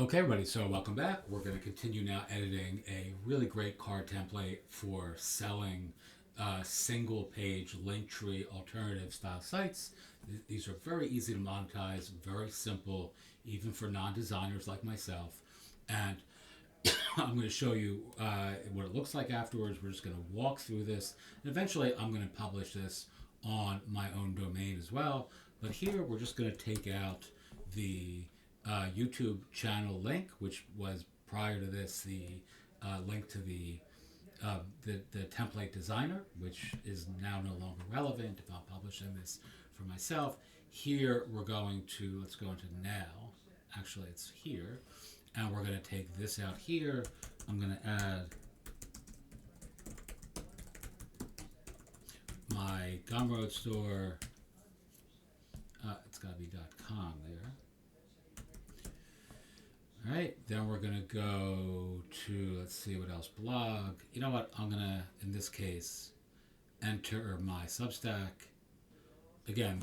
Okay, everybody, so welcome back. We're going to continue now editing a really great card template for selling single page link tree alternative style sites. These are very easy to monetize, very simple, even for non designers like myself. And I'm going to show you what it looks like afterwards. We're just going to walk through this. And eventually, I'm going to publish this on my own domain as well. But here, we're just going to take out the YouTube channel link, which was prior to this the link to the template designer, which is now no longer relevant if I'm publishing this for myself. Here we're going to, let's go into now. Actually, it's here. And we're going to take this out here. I'm going to add my Gumroad store. It's got to be .com there. All right, then we're going to go to, let's see what else, blog. You know what? I'm going to, in this case, enter my Substack. Again,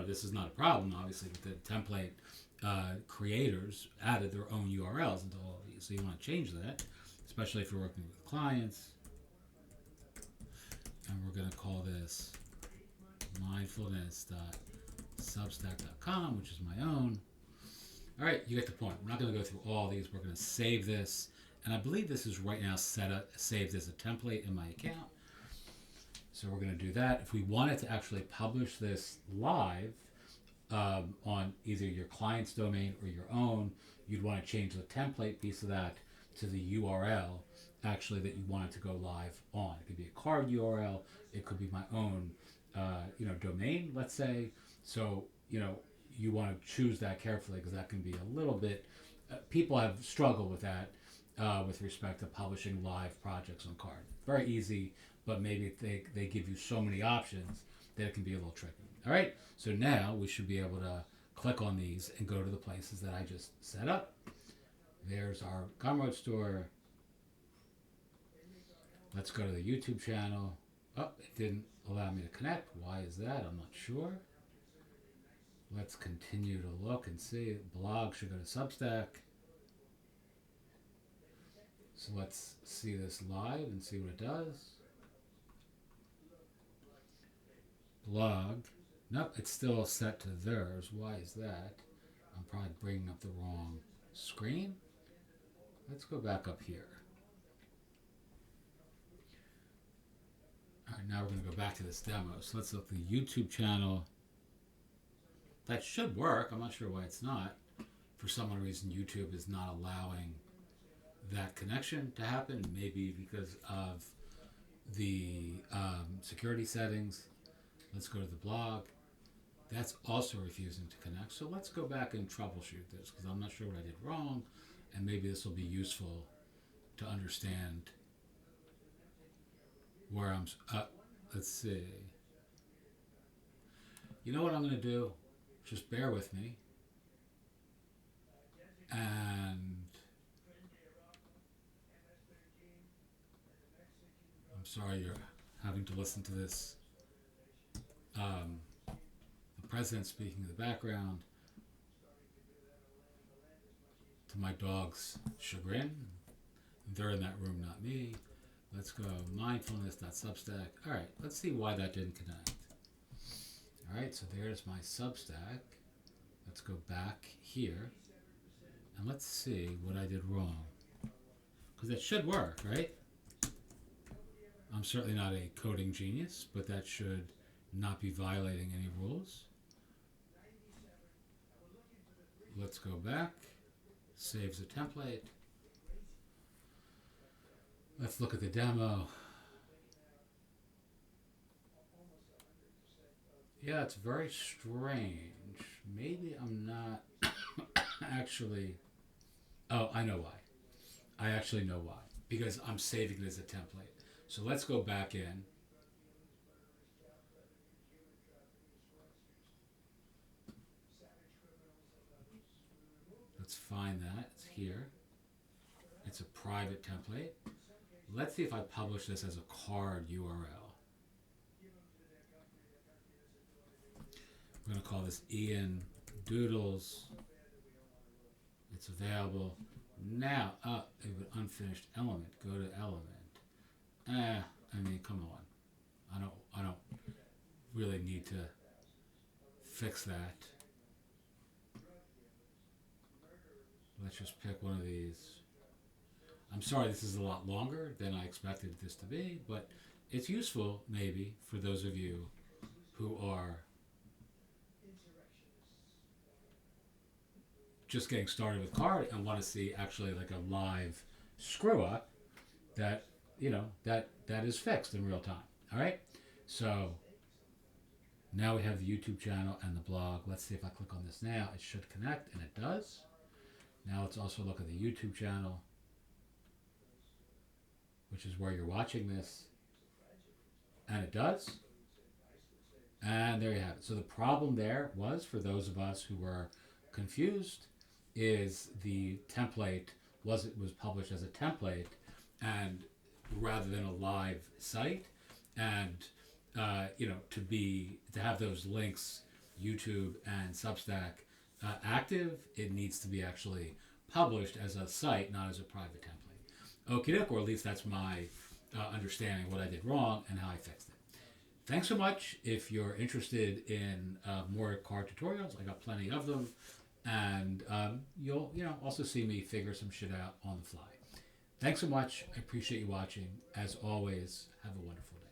this is not a problem, obviously, with the template creators added their own URLs into all of these. So you want to change that, especially if you're working with clients. And we're going to call this mindfulness.substack.com, which is my own. All right, you get the point. We're not going to go through all these. We're going to save this. And I believe this is right now saved as a template in my account. So we're going to do that. If we wanted to actually publish this live on either your client's domain or your own, you'd want to change the template piece of that to the URL actually that you want it to go live on. It could be a CARRD URL. It could be my own, domain, let's say. So, you want to choose that carefully because that can be a little bit, people have struggled with that with respect to publishing live projects on CARRD. Very easy, but maybe they give you so many options that it can be a little tricky. All right, so now we should be able to click on these and go to the places that I just set up. There's our Gumroad store. Let's go to the YouTube channel. Oh, it didn't allow me to connect. Why is that? I'm not sure. Let's continue to look and see. Blog should go to Substack. So let's see this live and see what it does. Blog. Nope, it's still set to theirs. Why is that? I'm probably bringing up the wrong screen. Let's go back up here. All right, now we're going to go back to this demo. So let's look at the YouTube channel. That should work. I'm not sure why it's not. For some reason, YouTube is not allowing that connection to happen. Maybe because of the security settings. Let's go to the blog. That's also refusing to connect. So let's go back and troubleshoot this because I'm not sure what I did wrong. And maybe this will be useful to understand where I'm... let's see. You know what I'm going to do? Just bear with me. And I'm sorry you're having to listen to this. The president speaking in the background, to my dog's chagrin. They're in that room, not me. Let's go mindfulness.substack. All right, let's see why that didn't connect. All right, so there's my Substack. Let's go back here. And let's see what I did wrong. Because that should work, right? I'm certainly not a coding genius, but that should not be violating any rules. Let's go back. Saves the template. Let's look at the demo. Yeah, it's very strange. Maybe I'm not actually... Oh, I know why. I actually know why. Because I'm saving it as a template. So let's go back in. Let's find that. It's here. It's a private template. Let's see if I publish this as a CARRD URL. I'm going to call this Ian Doodles. It's It's available now. Unfinished element. Go to element. I mean, come on. I don't really need to fix that. Let's just pick one of these. I'm sorry this is a lot longer than I expected this to be, but it's useful maybe for those of you who are just getting started with CARRD and want to see actually like a live screw up that that is fixed in real time. All right, so now we have the YouTube channel and the blog. Let's see if I click on this now. It should connect, and it does. Now let's also look at the YouTube channel, which is where you're watching this, and it does. And there you have it. So the problem there was, for those of us who were confused, is the template was published as a template, and rather than a live site, and to have those links, YouTube and Substack, active, it needs to be actually published as a site, not as a private template. Okie doke, or at least that's my understanding what I did wrong and how I fixed it. Thanks so much. If you're interested in more CARRD tutorials, I got plenty of them, and you'll also see me figure some shit out on the fly. Thanks so much. I appreciate you watching. As always, have a wonderful day.